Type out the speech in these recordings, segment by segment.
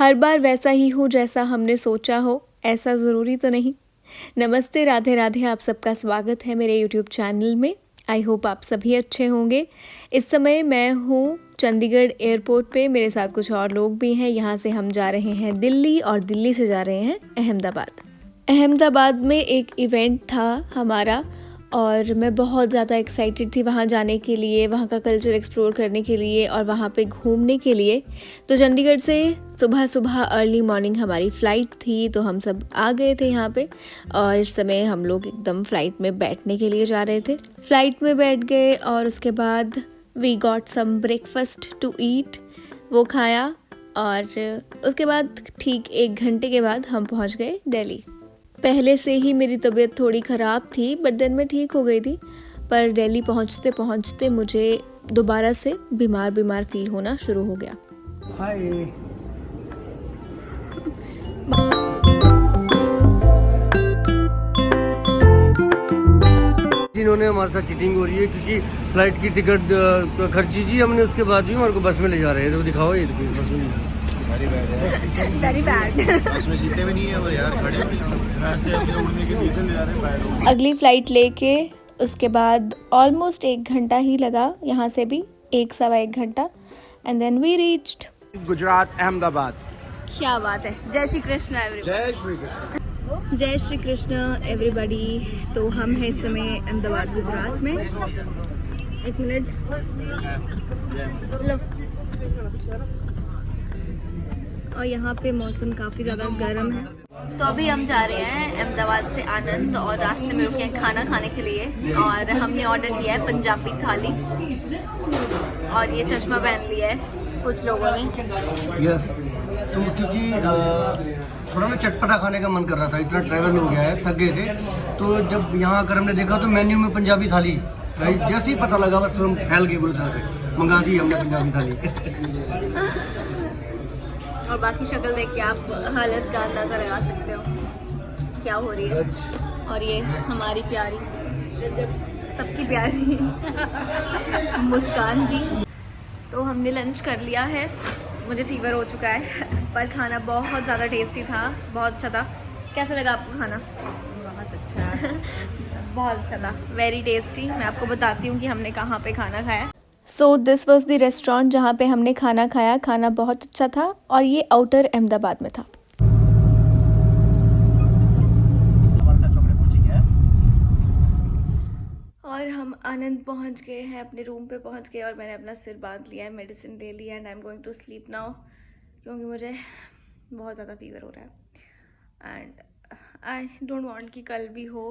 हर बार वैसा ही हो जैसा हमने सोचा हो, ऐसा ज़रूरी तो नहीं। नमस्ते, राधे राधे, आप सबका स्वागत है मेरे यूट्यूब चैनल में। आई होप आप सभी अच्छे होंगे। इस समय मैं हूँ चंडीगढ़ एयरपोर्ट पे, मेरे साथ कुछ और लोग भी हैं। यहाँ से हम जा रहे हैं दिल्ली और दिल्ली से जा रहे हैं अहमदाबाद। अहमदाबाद में एक इवेंट था हमारा और मैं बहुत ज़्यादा एक्साइटेड थी वहाँ जाने के लिए, वहाँ का कल्चर एक्सप्लोर करने के लिए और वहाँ पे घूमने के लिए। तो चंडीगढ़ से सुबह सुबह अर्ली मॉर्निंग हमारी फ़्लाइट थी, तो हम सब आ गए थे यहाँ पे और इस समय हम लोग एकदम फ़्लाइट में बैठने के लिए जा रहे थे। फ़्लाइट में बैठ गए और उसके बाद we got some breakfast to eat, वो खाया और उसके बाद ठीक 1 घंटे के बाद हम पहुँच गए दिल्ली। पहले से ही मेरी तबीयत थोड़ी ख़राब थी बट देन मैं ठीक हो गई थी, पर दिल्ली पहुंचते पहुंचते मुझे दोबारा से बीमार फील होना शुरू हो गया। हाय, जिन्होंने हमारे साथ चीटिंग हो रही है क्योंकि फ्लाइट की टिकट खर्ची जी हमने, उसके बाद भी हमारे को बस में ले जा रहे हैं। तो दिखाओ ये तो बस में वेरी बैड। बस में सीटें भी नहीं है और यार खड़े ऐसे उड़ने के लिए ले जा रहे हैं। अगली फ़्लाइट लेके उसके बाद ऑलमोस्ट 1 घंटा ही लगा, यहाँ से भी 1-1.25 घंटा, and then we reached Gujarat Ahmedabad. क्या बात है। जय श्री कृष्ण एवरीवन। जय श्री कृष्ण। जय श्री कृष्ण एवरीबॉडी। तो हम हैं इस समय अहमदाबाद गुजरात में। 1 मिनट, लो। और यहाँ पे मौसम काफ़ी ज़्यादा गर्म है। तो अभी हम जा रहे हैं अहमदाबाद से आनंद और रास्ते में रुके हैं खाना खाने के लिए और हमने ऑर्डर किया है पंजाबी थाली और ये चश्मा पहन लिया है कुछ लोगों ने। यस, तो क्योंकि थोड़ा ना चटपटा खाने का मन कर रहा था, इतना ट्रैवल हो गया है, थक गए थे। तो जब यहाँ आकर हमने देखा तो मेन्यू में पंजाबी थाली, भाई जैसे ही पता लगा बस हम फैल गए बुरी तरह से, मंगा दी हमने पंजाबी थाली। और बाकी शक्ल देख के आप हालत का अंदाज़ा लगा सकते हो क्या हो रही है। और ये हमारी प्यारी, सबकी प्यारी मुस्कान जी। तो हमने लंच कर लिया है, मुझे फीवर हो चुका है पर खाना बहुत ज़्यादा टेस्टी था, बहुत अच्छा था। कैसा लगा आपको खाना? बहुत अच्छा। बहुत अच्छा था, वेरी टेस्टी। मैं आपको बताती हूँ कि हमने कहाँ पे खाना खाया। So this was the restaurant जहाँ पे हमने खाना खाया। खाना बहुत अच्छा था और ये आउटर अहमदाबाद में था। और हम आनंद पहुँच गए हैं, अपने रूम पे पहुँच गए और मैंने अपना सिर बांध लिया है, मेडिसिन ले लिया and I am going to sleep now, क्योंकि मुझे बहुत ज़्यादा फीवर हो रहा है एंड आई डोंट वांट कि कल भी हो।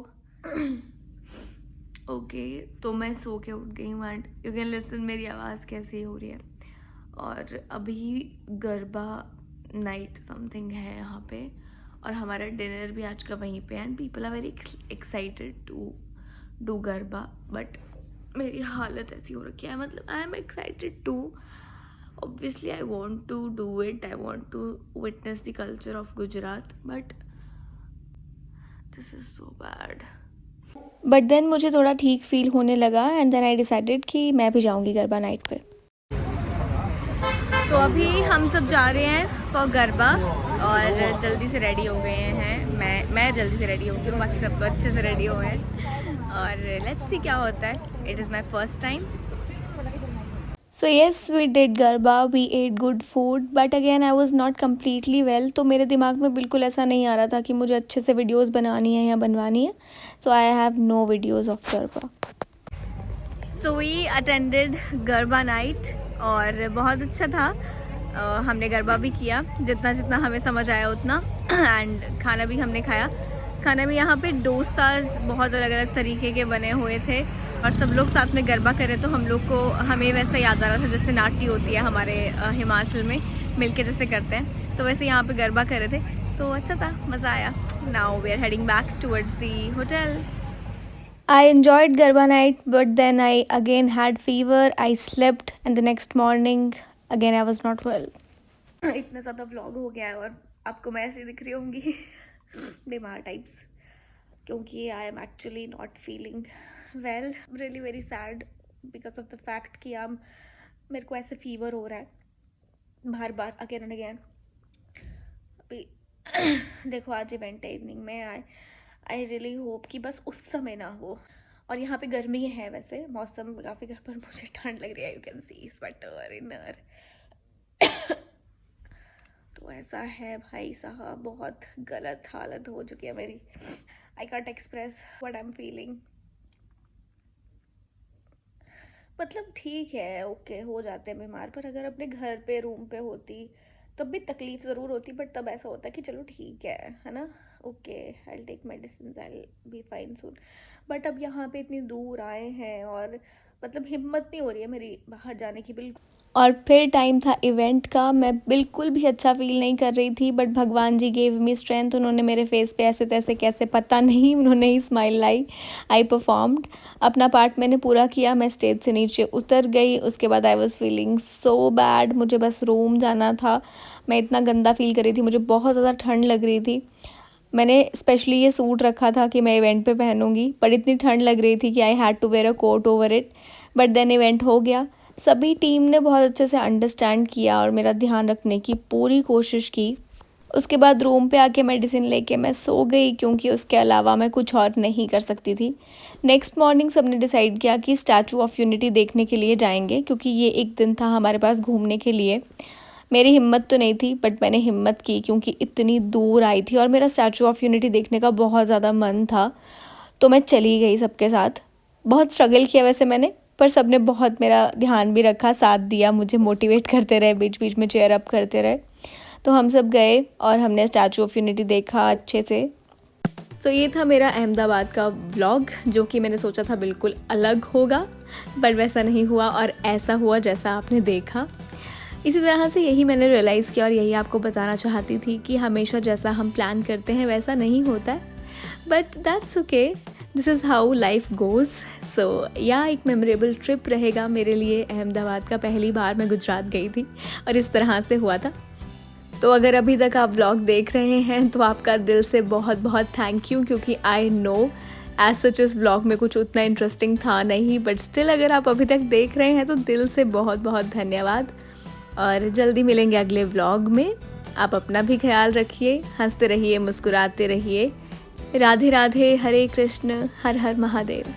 ओके, तो मैं सो के उठ गई हूँ एंड यू कैन लिसन मेरी आवाज़ कैसी हो रही है। और अभी गरबा नाइट समथिंग है यहाँ पे और हमारा डिनर भी आज का वहीं पे and people are very excited to do garba, but मेरी हालत ऐसी हो रखी है, मतलब I am excited to, obviously I want to do it, I want to witness the culture of Gujarat, but this is so bad. But then मुझे थोड़ा ठीक फील होने लगा एंड देन आई डिसाइडेड कि मैं भी जाऊंगी गरबा नाइट पे। तो अभी हम सब जा रहे हैं फॉर गरबा और जल्दी से रेडी हो गए हैं। मैं जल्दी से रेडी हो गई हूँ, बाकी सब तो अच्छे से रेडी हुए हैं और लेट्स सी क्या होता है। It is my first time. So yes, we did garba, we ate good food, but again I was not completely well. तो मेरे दिमाग में बिल्कुल ऐसा नहीं आ रहा था कि मुझे अच्छे से वीडियोस बनानी है या बनवानी है। So I have no videos of garba. So we attended garba night और बहुत अच्छा था। हमने गरबा भी किया जितना जितना हमें समझ आया उतना एंड खाना भी हमने खाया। खाना में यहाँ पे डोसाज बहुत अलग अलग तरीके के बने हुए थे और सब लोग साथ में गरबा करे तो हम लोग को हमें वैसा याद आ रहा था जैसे नाटी होती है हमारे हिमाचल में मिलके जैसे करते हैं, तो वैसे यहाँ पे गरबा करे थे, तो अच्छा था, मज़ा आया। Now we are heading back towards the hotel. I enjoyed garba night but then I again had fever, I slept and the next morning again I was not well. इतना ज़्यादा व्लॉग हो गया है और आपको मैं ऐसी दिख रही होंगी बीमार टाइप्स, क्योंकि I am actually not feeling well, really very sad because of the fact कि मेरे को ऐसे फीवर हो रहा है बार बार अगेन एंड अगेन। भी देखो आज इवेंट है इवनिंग में, आई रियली होप कि बस उस समय ना हो। और यहाँ पे गर्मी है, वैसे मौसम काफ़ी गर्म, पर मुझे ठंड लग रही है। You can see sweater inner. तो ऐसा है भाई साहब, बहुत गलत हालत हो चुकी है मेरी। I can't express what I am feeling. मतलब ठीक है, ओके हो जाते हैं बीमार, पर अगर अपने घर पे रूम पे होती तब भी तकलीफ ज़रूर होती, बट तब ऐसा होता है कि चलो ठीक है ना, okay I will take medicine, I will be fine soon. But अब यहाँ पे इतनी दूर आए हैं और मतलब हिम्मत नहीं हो रही है मेरी बाहर जाने की बिल्कुल। और फिर टाइम था इवेंट का। मैं बिल्कुल भी अच्छा फील नहीं कर रही थी, बट भगवान जी गेव मी स्ट्रेंथ। उन्होंने मेरे फेस पे ऐसे तैसे कैसे पता नहीं, उन्होंने ही स्माइल लाई। आई परफॉर्म्ड, अपना पार्ट मैंने पूरा किया। मैं स्टेज से नीचे उतर गई। उसके बाद I was feeling so bad, मुझे बस रूम जाना था। मैं इतना गंदा फील कर रही थी, मुझे बहुत ज़्यादा ठंड लग रही थी। मैंने स्पेशली ये सूट रखा था कि मैं इवेंट पे पहनूंगी, पर इतनी ठंड लग रही थी कि I had to wear a coat over it. But then event हो गया। सभी टीम ने बहुत अच्छे से अंडरस्टैंड किया और मेरा ध्यान रखने की पूरी कोशिश की। उसके बाद रूम पे आके मेडिसिन लेके मैं सो गई, क्योंकि उसके अलावा मैं कुछ और नहीं कर सकती थी। नेक्स्ट मॉर्निंग सबने डिसाइड किया कि स्टैचू ऑफ यूनिटी देखने के लिए जाएंगे, क्योंकि ये एक दिन था हमारे पास घूमने के लिए। मेरी हिम्मत तो नहीं थी, बट मैंने हिम्मत की क्योंकि इतनी दूर आई थी और मेरा स्टैचू ऑफ यूनिटी देखने का बहुत ज़्यादा मन था। तो मैं चली गई सबके साथ। बहुत स्ट्रगल किया वैसे मैंने, पर सबने बहुत मेरा ध्यान भी रखा, साथ दिया, मुझे मोटिवेट करते रहे, बीच बीच में चेयर अप करते रहे। तो हम सब गए और हमने स्टैचू ऑफ यूनिटी देखा अच्छे से। तो ये था मेरा अहमदाबाद का व्लॉग, जो कि मैंने सोचा था बिल्कुल अलग होगा, बट वैसा नहीं हुआ और ऐसा हुआ जैसा आपने देखा। इसी तरह से यही मैंने रियलाइज़ किया और यही आपको बताना चाहती थी कि हमेशा जैसा हम प्लान करते हैं वैसा नहीं होता है, but that's okay, this is how life goes. So या एक मेमोरेबल ट्रिप रहेगा मेरे लिए अहमदाबाद का। पहली बार मैं गुजरात गई थी और इस तरह से हुआ था। तो अगर अभी तक आप व्लॉग देख रहे हैं तो आपका दिल से बहुत बहुत थैंक यू, क्योंकि आई नो एज सच इस व्लॉग में कुछ उतना इंटरेस्टिंग था नहीं, बट स्टिल अगर आप अभी तक देख रहे हैं तो दिल से बहुत बहुत धन्यवाद। और जल्दी मिलेंगे अगले व्लॉग में। आप अपना भी ख्याल रखिए, हंसते रहिए, मुस्कुराते रहिए। राधे राधे, हरे कृष्ण, हर हर महादेव।